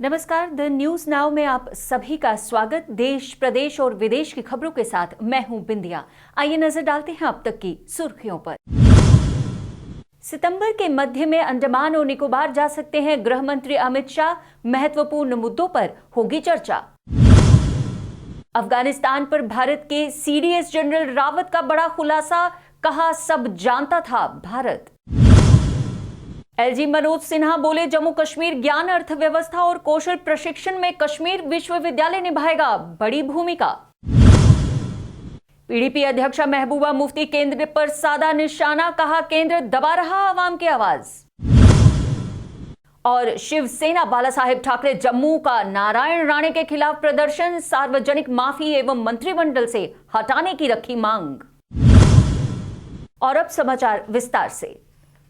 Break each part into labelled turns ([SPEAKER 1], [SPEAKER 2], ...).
[SPEAKER 1] नमस्कार, the news now में आप सभी का स्वागत। देश, प्रदेश और विदेश की खबरों के साथ मैं हूं बिंदिया। आइए नजर डालते हैं अब तक की सुर्खियों पर। सितंबर के मध्य में अंडमान और निकोबार जा सकते हैं गृह मंत्री अमित शाह। महत्वपूर्ण मुद्दों पर होगी चर्चा। अफगानिस्तान पर भारत के सीडीएस जनरल रावत का बड़ा खुलासा, कहा सब जानता था भारत। एलजी मनोज सिन्हा बोले, जम्मू कश्मीर ज्ञान, अर्थव्यवस्था और कौशल प्रशिक्षण में कश्मीर विश्वविद्यालय निभाएगा बड़ी भूमिका। पीडीपी अध्यक्षा महबूबा मुफ्ती केंद्र पर साधा निशाना, कहा केंद्र दबा रहा आवाम की आवाज। और शिवसेना बालासाहेब ठाकरे जम्मू का नारायण राणे के खिलाफ प्रदर्शन, सार्वजनिक माफी एवं मंत्रिमंडल से हटाने की रखी मांग। और अब समाचार विस्तार से।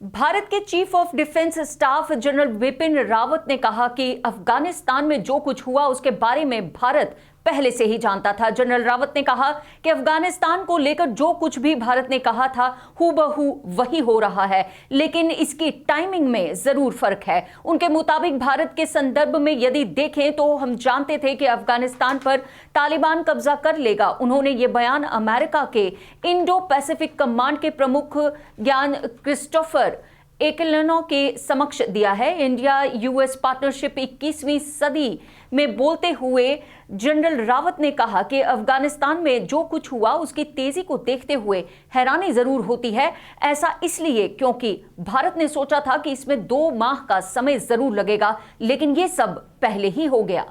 [SPEAKER 1] भारत के chief of defence staff general Bipin Rawat ने कहा कि अफगानिस्तान में जो कुछ हुआ उसके बारे में भारत पहले से ही जानता था। जनरल रावत ने कहा कि अफगानिस्तान को लेकर जो कुछ भी भारत ने कहा था हूबहू वही हो रहा है, लेकिन इसकी टाइमिंग में जरूर फर्क है। उनके मुताबिक भारत के संदर्भ में यदि देखें तो हम जानते थे कि अफगानिस्तान पर तालिबान कब्जा कर लेगा। उन्होंने ये बयान अमेरिका के इंडो पैसिफिक कमांड के प्रमुख ज्ञान क्रिस्टोफर एकलेनो के समक्ष दिया है। इंडिया यूएस पार्टनरशिप 21वीं सदी में बोलते हुए जनरल रावत ने कहा कि अफगानिस्तान में जो कुछ हुआ उसकी तेजी को देखते हुए हैरानी जरूर होती है। ऐसा इसलिए क्योंकि भारत ने सोचा था कि इसमें 2 माह का समय जरूर लगेगा, लेकिन ये सब पहले ही हो गया।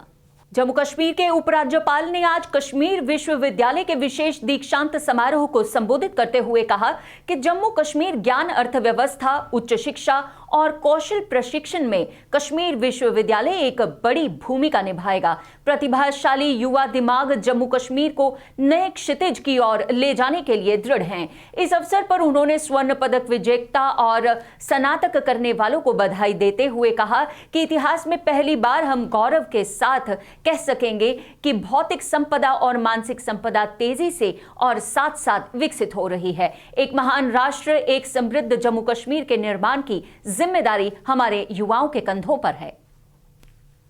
[SPEAKER 1] जम्मू कश्मीर के उपराज्यपाल ने आज कश्मीर विश्वविद्यालय के विशेष दीक्षांत समारोह को संबोधित करते हुए कहा कि जम्मू कश्मीर ज्ञान, अर्थव्यवस्था, उच्च शिक्षा और कौशल प्रशिक्षण में कश्मीर विश्वविद्यालय एक बड़ी भूमिका निभाएगा। प्रतिभाशाली युवा दिमाग जम्मू कश्मीर को नए क्षितिज की ओर ले जाने के लिए दृढ़ हैं। इस अवसर पर उन्होंने स्वर्ण पदक विजेता और स्नातक करने वालों को बधाई देते हुए कहा कि इतिहास में पहली बार हम गौरव के साथ कह सकेंगे कि भौतिक संपदा और मानसिक संपदा तेजी से और साथ साथ विकसित हो रही है। एक महान राष्ट्र, एक समृद्ध जम्मू कश्मीर के निर्माण की जिम्मेदारी हमारे युवाओं के कंधों पर है।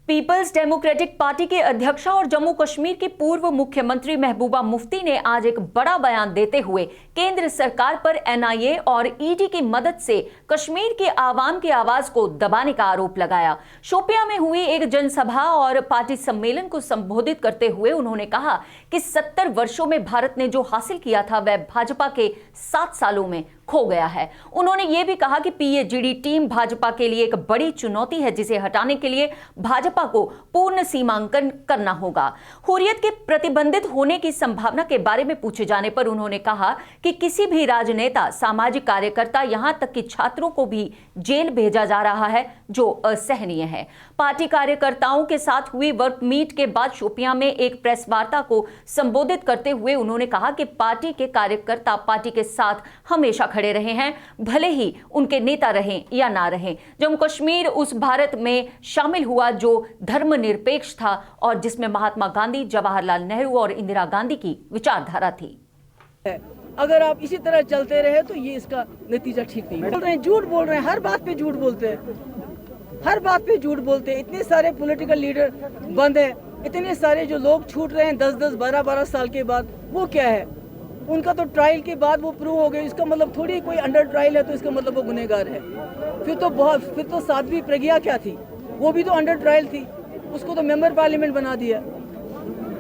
[SPEAKER 1] पीपल्स डेमोक्रेटिक पार्टी के अध्यक्षा और जम्मू कश्मीर की पूर्व मुख्यमंत्री महबूबा मुफ्ती ने आज एक बड़ा बयान देते हुए केंद्र सरकार पर एनआईए और ईडी की मदद से कश्मीर की आवाम की आवाज को दबाने का आरोप लगाया। शोपियां में हुई एक जनसभा और पार्टी सम्मेलन को संबोधित करते हुए उन्होंने कहा कि 70 वर्षों में भारत ने जो हासिल किया था वह भाजपा के 7 सालों में खो गया है। उन्होंने ये भी कहा कि पीएजीडी टीम भाजपा के लिए एक बड़ी चुनौती है, जिसे हटाने के लिए भाजपा को पूर्ण सीमांकन करना होगा। हुर्रियत के प्रतिबंधित होने की संभावना के बारे में पूछे जाने पर उन्होंने कहा कि किसी भी राजनेता, सामाजिक कार्यकर्ता, यहां तक कि छात्रों को भी जेल भेजा जा रहा है, जो असहनीय है। पार्टी कार्यकर्ताओं के साथ हुई वर्क मीट के बाद शोपियां में एक प्रेस वार्ता को संबोधित करते हुए उन्होंने कहा कि पार्टी के कार्यकर्ता पार्टी के साथ हमेशा खड़े रहे हैं, भले ही उनके नेता रहें या ना रहें। जम्मू कश्मीर उस भारत में शामिल हुआ जो धर्मनिरपेक्ष था और जिसमें महात्मा गांधी, जवाहरलाल नेहरू और इंदिरा गांधी की विचारधारा थी।
[SPEAKER 2] अगर आप इसी तरह चलते रहे तो ये इसका नतीजा ठीक नहीं बोल रहे हैं, झूठ बोल रहे हैं, हर बात पे झूठ बोलते हैं, हर बात पे झूठ बोलते हैं। इतने सारे पॉलिटिकल लीडर बंद हैं, इतने सारे जो लोग छूट रहे हैं 10-10, 12-12 साल के बाद, वो क्या है? उनका तो ट्रायल के बाद वो प्रूव हो गए। इसका मतलब थोड़ी कोई अंडर ट्रायल है तो इसका मतलब वो गुनहगार है। फिर तो साध्वी प्रज्ञा क्या थी? वो भी तो अंडर ट्रायल थी, उसको तो मेंबर पार्लियामेंट बना दिया।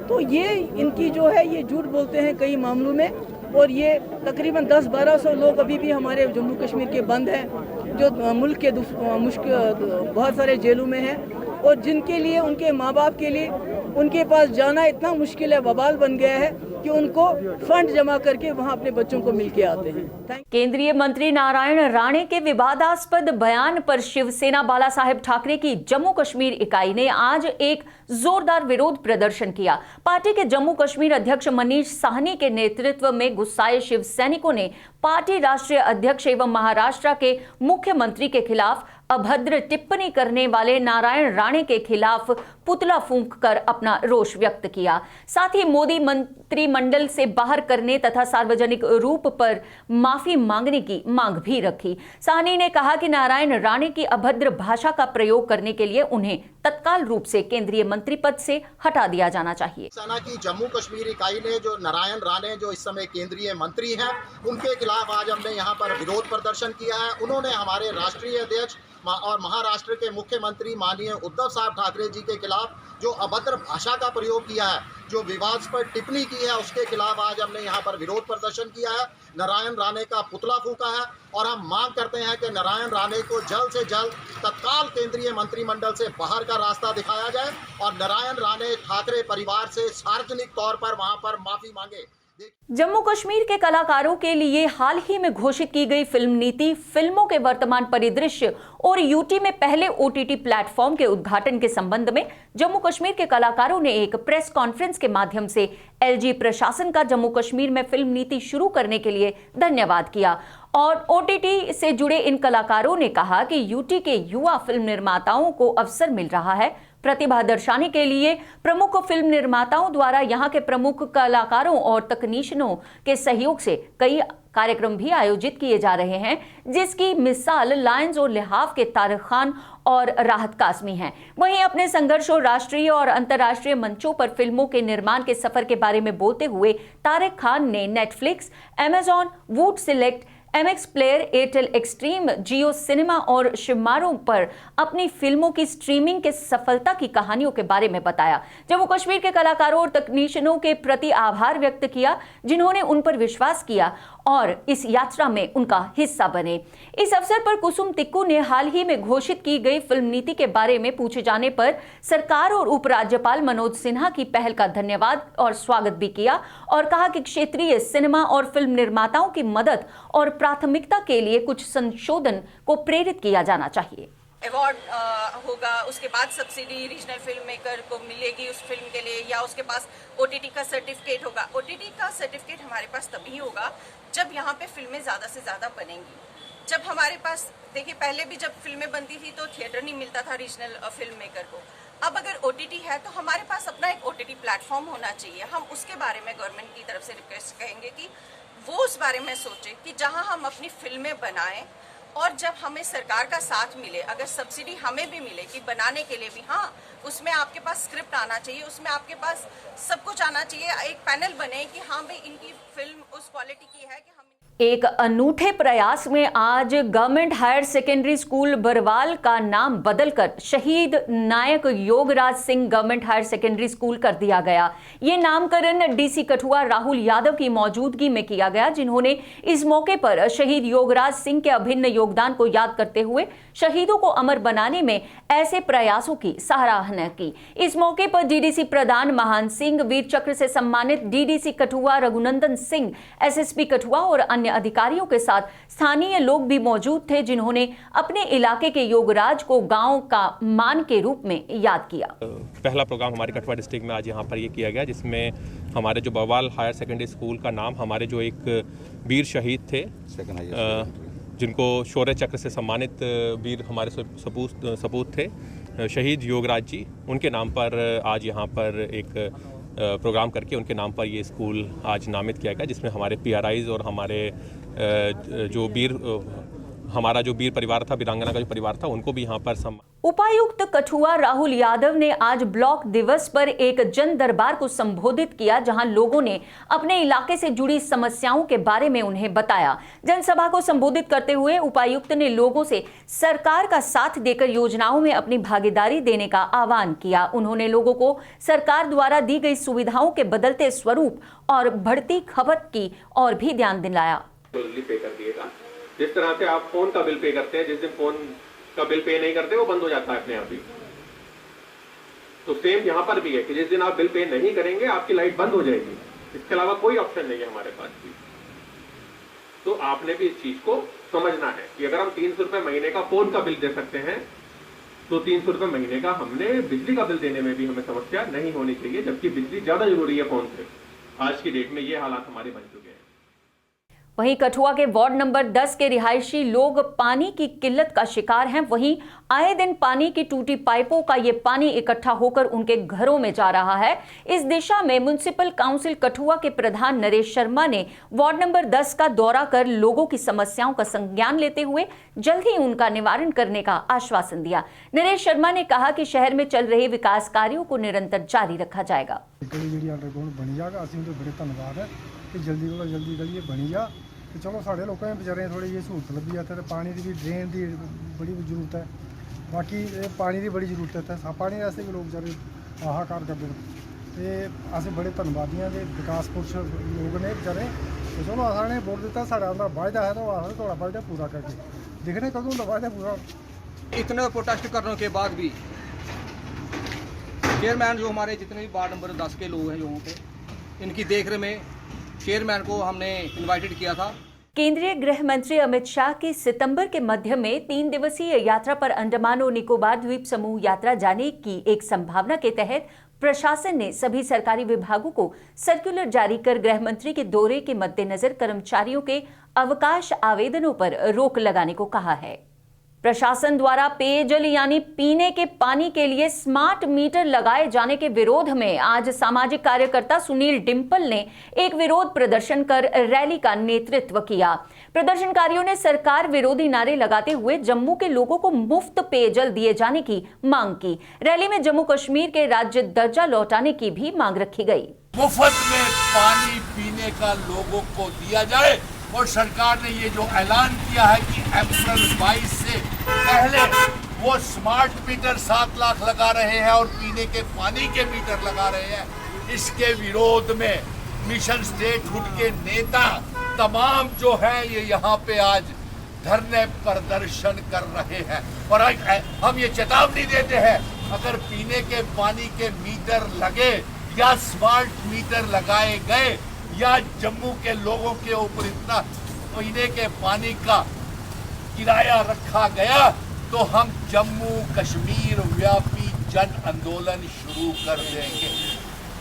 [SPEAKER 2] तो ये इनकी जो है ये झूठ बोलते हैं कई मामलों में। और ये तकरीबन 10-1200 लोग अभी भी हमारे जम्मू कश्मीर के बंद हैं, जो मुल्क के बहुत सारे जेलों में हैं, और जिनके लिए, उनके माँ बाप के लिए उनके पास जाना इतना मुश्किल है, वबाल बन गया है कि उनको फंड जमा करके वहां अपने बच्चों को मिलके आते हैं।
[SPEAKER 1] केंद्रीय मंत्री नारायण राणे के विवादास्पद बयान पर शिवसेना बालासाहेब ठाकरे की जम्मू कश्मीर इकाई ने आज एक जोरदार विरोध प्रदर्शन किया। पार्टी के जम्मू कश्मीर अध्यक्ष मनीष साहनी के नेतृत्व में गुस्साए शिव सैनिकों ने पार्टी राष्ट्रीय अध्यक्ष एवं महाराष्ट्र के मुख्यमंत्री के खिलाफ अभद्र टिप्पणी करने वाले नारायण राणे के खिलाफ पुतला फूंक कर अपना रोष व्यक्त किया। साथ ही मोदी मंत्रिमंडल से बाहर करने तथा सार्वजनिक रूप पर माफी मांगने की मांग भी रखी। साहनी ने कहा कि नारायण राणे की अभद्र भाषा का प्रयोग करने के लिए उन्हें तत्काल रूप से केंद्रीय मंत्री पद से हटा दिया जाना चाहिए।
[SPEAKER 3] सेना की जम्मू कश्मीर इकाई ने जो नारायण राणे जो इस समय केंद्रीय मंत्री हैं, उनके खिलाफ आज हमने यहाँ पर विरोध प्रदर्शन किया है। उन्होंने हमारे राष्ट्रीय अध्यक्ष और महाराष्ट्र के मुख्यमंत्री माननीय उद्धव साहब ठाकरे जी के खिलाफ जो अभद्र भाषा का प्रयोग किया है, जो विवादास्पद टिप्पणी की है, उसके खिलाफ आज हमने यहाँ पर विरोध प्रदर्शन किया है। नारायण राणे का पुतला फूंका है और हम मांग करते हैं कि नारायण राणे को जल्द से जल्द तत्काल केंद्रीय मंत्रिमंडल से बाहर का रास्ता दिखाया जाए और नारायण राणे ठाकरे परिवार से सार्वजनिक तौर पर वहां पर माफी मांगे।
[SPEAKER 1] जम्मू कश्मीर के कलाकारों के लिए हाल ही में घोषित की गई फिल्म नीति, फिल्मों के वर्तमान परिदृश्य और यूटी में पहले ओटीटी प्लेटफॉर्म के उद्घाटन के संबंध में जम्मू कश्मीर के कलाकारों ने एक प्रेस कॉन्फ्रेंस के माध्यम से एलजी प्रशासन का जम्मू कश्मीर में फिल्म नीति शुरू करने के लिए धन्यवाद किया। और ओटीटी से जुड़े इन कलाकारों ने कहा कि यूटी के युवा फिल्म निर्माताओं को अवसर मिल रहा है। प्रतिभा दर्शाने के लिए प्रमुख फिल्म निर्माताओं द्वारा यहाँ के प्रमुख कलाकारों और तकनीशियनों के सहयोग से कई कार्यक्रम भी आयोजित किए जा रहे हैं, जिसकी मिसाल लायंस और लिहाफ के तारिक खान और राहत कासमी हैं। वहीं अपने संघर्ष और राष्ट्रीय और अंतर्राष्ट्रीय मंचों पर फिल्मों के निर्माण के सफर के बारे में बोलते हुए तारिक खान ने Netflix, Amazon, Voot Select, MX Player, Airtel Xstream, Jio cinema और शिवमारों पर अपनी फिल्मों की स्ट्रीमिंग के सफलता की कहानियों के बारे में बताया। जम्मू कश्मीर के कलाकारों और तकनीशियनों के प्रति आभार व्यक्त किया, जिन्होंने उन पर विश्वास किया और इस यात्रा में उनका हिस्सा बने। इस अवसर पर कुसुम टिक्कू ने हाल ही में घोषित की गई फिल्म नीति के बारे में पूछे जाने पर सरकार और उपराज्यपाल मनोज सिन्हा की पहल का धन्यवाद और स्वागत भी किया और कहा कि क्षेत्रीय सिनेमा और फिल्म निर्माताओं की मदद और प्राथमिकता के लिए कुछ संशोधन को प्रेरित किया जाना चाहिए।
[SPEAKER 4] अवार्ड होगा, उसके बाद सब्सिडी रीजनल फिल्म मेकर को मिलेगी उस फिल्म के लिए, या उसके पास ओटीटी का सर्टिफिकेट होगा। ओटीटी का सर्टिफिकेट हमारे पास तभी होगा जब यहाँ पे फिल्में ज़्यादा से ज़्यादा बनेंगी। जब हमारे पास, देखिए पहले भी जब फिल्में बनती थी तो थिएटर नहीं मिलता था रीजनल फिल्म मेकर को। अब अगर ओटीटी है तो हमारे पास अपना एक ओटीटी प्लेटफॉर्म होना चाहिए। हम उसके बारे में गवर्नमेंट की तरफ से रिक्वेस्ट करेंगे कि वो उस बारे में सोचे कि जहाँ हम अपनी फिल्में बनाएं और जब हमें सरकार का साथ मिले, अगर सब्सिडी हमें भी मिले कि बनाने के लिए भी, हाँ उसमें आपके पास स्क्रिप्ट आना चाहिए, उसमें आपके पास सब कुछ आना चाहिए, एक पैनल बने कि हाँ भाई इनकी फिल्म उस क्वालिटी की है कि हम।
[SPEAKER 1] एक अनूठे प्रयास में आज government higher secondary school Barwal का नाम बदलकर शहीद Naik Yograj Singh government higher secondary school कर दिया गया। ये नामकरण डीसी कठुआ राहुल यादव की मौजूदगी में किया गया, जिन्होंने इस मौके पर शहीद योगराज सिंह के अभिन्न योगदान को याद करते हुए शहीदों को अमर बनाने में ऐसे प्रयासों की सराहना की। इस मौके पर डीडीसी प्रधान महान सिंह, वीर चक्र से सम्मानित डीडीसी कठुआ रघुनंदन सिंह, एसएसपी कठुआ और अन्य अधिकारियों के साथ स्थानीय लोग भी मौजूद थे, जिन्होंने अपने इलाके के योगराज को गांव का मान के रूप में याद किया।
[SPEAKER 5] पहला प्रोग्राम हमारे कठुआ डिस्ट्रिक्ट में आज यहाँ पर ये किया गया, जिसमें हमारे जो बरवाल हायर सेकेंडरी स्कूल का नाम हमारे जो एक वीर शहीद थे, जिनको शौर्य चक्र से सम्मानित वीर हमारे सपूत थे, शहीद योगराज जी, उनके नाम पर आज यहाँ पर एक प्रोग्राम करके उनके नाम पर ये स्कूल आज नामित किया गया, जिसमें हमारे पीआरआईज और हमारे हमारा जो वीर परिवार था, वीरांगना का जो परिवार था, उनको भी यहाँ पर
[SPEAKER 1] उपायुक्त कठुआ राहुल यादव ने आज ब्लॉक दिवस पर एक जन दरबार को संबोधित किया, जहां लोगों ने अपने इलाके से जुड़ी समस्याओं के बारे में उन्हें बताया। जनसभा को संबोधित करते हुए उपायुक्त ने लोगों से सरकार का साथ देकर योजनाओं में अपनी भागीदारी देने का आह्वान किया। उन्होंने लोगों को सरकार द्वारा दी गई सुविधाओं के बदलते स्वरूप और बढ़ती खपत की और भी ध्यान दिलाया।
[SPEAKER 6] पे कर दिएगा, जिस तरह से आप फोन का बिल पे करते हैं, जिस दिन फोन का बिल पे नहीं करते वो बंद हो जाता है अपने आप ही, तो सेम यहाँ पर भी है कि जिस दिन आप बिल पे नहीं करेंगे आपकी लाइट बंद हो जाएगी। इसके अलावा कोई ऑप्शन नहीं है हमारे पास भी। तो आपने भी इस चीज को समझना है कि अगर हम 300 रुपए महीने का फोन का बिल दे सकते हैं, तो 300 रुपए महीने का हमने बिजली का बिल देने में भी हमें समस्या नहीं होनी चाहिए, जबकि बिजली ज्यादा जरूरी है फोन से। आज की डेट में ये हालात हमारे बन चुके हैं।
[SPEAKER 1] वहीं कठुआ के वार्ड नंबर 10 के रिहायशी लोग पानी की किल्लत का शिकार हैं। वहीं आए दिन पानी की टूटी पाइपों का ये पानी इकट्ठा होकर उनके घरों में जा रहा है। इस दिशा में म्युनिसिपल काउंसिल कठुआ के प्रधान नरेश शर्मा ने वार्ड नंबर 10 का दौरा कर लोगों की समस्याओं का संज्ञान लेते हुए जल्द ही उनका निवारण करने का आश्वासन दिया। नरेश शर्मा ने कहा कि शहर में चल रहे विकास कार्यों को निरंतर जारी रखा जाएगा।
[SPEAKER 7] जल्दी को जल्दी गली बनी जा तो चलो साढ़े लोगों में बेचारे थोड़ी जी सहूलत लगी है। पानी की भी ड्रेन की बड़ी जरूरत है, बाकी पानी की बड़ी जरूरत है। पानी वास्ते भी लोग बेचारे हाहाकार करते हैं। अस बड़े धन्यवादी हैं विकास पुरुष लोग ने बेचारे। तो चलो असाने वोट दिता, साढ़ा वायदा है तो अस थोड़ा वायदा पूरा करके देखने कदों का वायदा पूरा।
[SPEAKER 8] इतने प्रोटेस्ट करने के बाद भी चेयरमैन जो हमारे जितने भी वार्ड नंबर 10 के लोग हैं यहाँ पे, इनकी देखरेख में चेयरमैन को हमने इनवाइटेड किया था।
[SPEAKER 1] केंद्रीय गृह मंत्री अमित शाह की सितंबर के मध्य में 3 दिवसीय यात्रा पर अंडमान और निकोबार द्वीप समूह यात्रा जाने की एक संभावना के तहत प्रशासन ने सभी सरकारी विभागों को सर्कुलर जारी कर गृह मंत्री के दौरे के मद्देनजर कर्मचारियों के अवकाश आवेदनों पर रोक लगाने को कहा है। प्रशासन द्वारा पेयजल यानी पीने के पानी के लिए स्मार्ट मीटर लगाए जाने के विरोध में आज सामाजिक कार्यकर्ता सुनील डिम्पल ने एक विरोध प्रदर्शन कर रैली का नेतृत्व किया। प्रदर्शनकारियों ने सरकार विरोधी नारे लगाते हुए जम्मू के लोगों को मुफ्त पेयजल दिए जाने की मांग की। रैली में जम्मू कश्मीर के राज्य दर्जा लौटाने की भी मांग रखी गई।
[SPEAKER 9] मुफ्त में पानी पीने का लोगों को दिया जाए और सरकार ने ये जो ऐलान किया है कि अप्रैल 22 से पहले वो स्मार्ट मीटर 7 लाख लगा रहे हैं और पीने के पानी के मीटर लगा रहे हैं, इसके विरोध में मिशन स्टेटहुड के नेता तमाम जो हैं ये यहाँ पे आज धरने प्रदर्शन कर रहे हैं। और हम ये चेतावनी देते हैं, अगर पीने के पानी के मीटर लगे या स्मार्ट मीटर लगाए गए या जम्मू के लोगों के ऊपर इतना पीने के पानी का किराया रखा गया तो हम जम्मू कश्मीर व्यापी जन आंदोलन शुरू कर देंगे।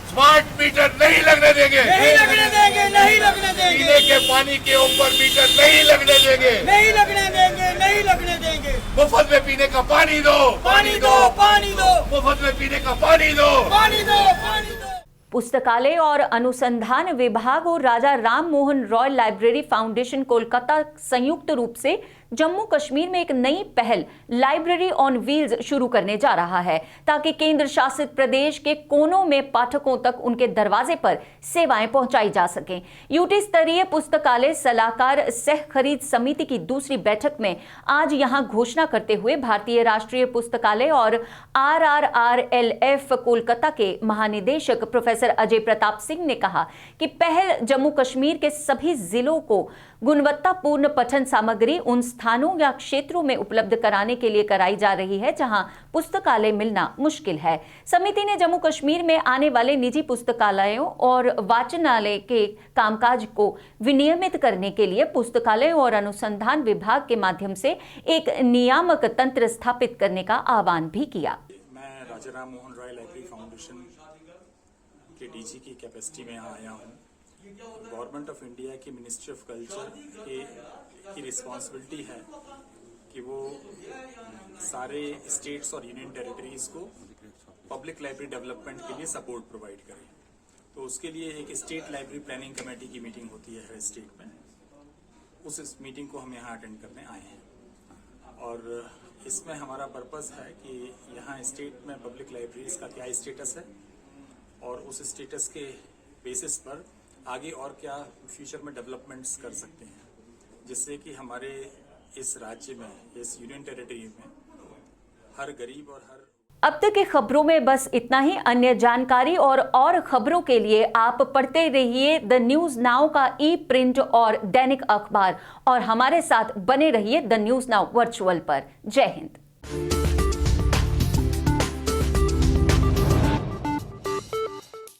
[SPEAKER 9] स्मार्ट मीटर नहीं लगने देंगे,
[SPEAKER 8] नहीं लगने देंगे, नहीं लगने देंगे।
[SPEAKER 9] पीने के पानी के ऊपर मीटर नहीं लगने देंगे,
[SPEAKER 8] नहीं लगने देंगे, नहीं लगने देंगे।
[SPEAKER 9] मुफ्त में पीने का पानी दो,
[SPEAKER 8] पानी दो, पानी दो,
[SPEAKER 9] मुफ्त में पीने का पानी दो,
[SPEAKER 8] पानी दो, पानी दो।
[SPEAKER 1] पुस्तकालय और अनुसंधान विभाग और राजा राम मोहन रॉय लाइब्रेरी फाउंडेशन कोलकाता संयुक्त रूप से जम्मू कश्मीर में एक नई पहल लाइब्रेरी ऑन व्हील्स शुरू करने जा रहा है, ताकि केंद्र शासित प्रदेश के कोनों में पाठकों तक उनके दरवाजे पर सेवाएं पहुंचाई जा सकें। यूटी स्तरीय पुस्तकालय सलाहकार सह खरीद समिति की दूसरी बैठक में आज यहां घोषणा करते हुए भारतीय राष्ट्रीय पुस्तकालय और RRRLF कोलकाता के महानिदेशक प्रोफेसर अजय प्रताप सिंह ने कहा कि पहल जम्मू कश्मीर के सभी जिलों को गुणवत्तापूर्ण पठन सामग्री उन स्थानों या क्षेत्रों में उपलब्ध कराने के लिए कराई जा रही है जहां पुस्तकालय मिलना मुश्किल है। समिति ने जम्मू कश्मीर में आने वाले निजी पुस्तकालयों और वाचनालय के कामकाज को विनियमित करने के लिए पुस्तकालय और अनुसंधान विभाग के माध्यम से एक नियामक तंत्र स्थापित करने का आह्वान भी किया।
[SPEAKER 10] मैं राजा राम मोहन रॉय लाइब्रेरी फाउंडेशन के डीजी की कैपेसिटी में यहाँ आया हूँ। गवर्नमेंट ऑफ इंडिया की मिनिस्ट्री ऑफ कल्चर की रिस्पॉन्सिबिलिटी है कि वो सारे स्टेट्स और यूनियन टेरिटरीज को पब्लिक लाइब्रेरी डेवलपमेंट के लिए सपोर्ट प्रोवाइड करें। तो उसके लिए एक स्टेट लाइब्रेरी प्लानिंग कमेटी की मीटिंग होती है हर स्टेट में। उस मीटिंग को हम यहाँ अटेंड करने आए हैं और इसमें हमारा पर्पस है कि यहाँ स्टेट में पब्लिक लाइब्रेरीज का क्या स्टेटस है और उस स्टेटस के बेसिस पर आगे और क्या फ्यूचर में डेवलपमेंट्स कर सकते हैं, जिससे कि हमारे इस राज्य में, इस यूनियन टेरिटरी में हर गरीब और हर।
[SPEAKER 1] अब तक की खबरों में बस इतना ही। अन्य जानकारी और खबरों के लिए आप पढ़ते रहिए द न्यूज नाउ का ई प्रिंट और दैनिक अखबार और हमारे साथ बने रहिए द न्यूज नाउ वर्चुअल पर। जय हिंद।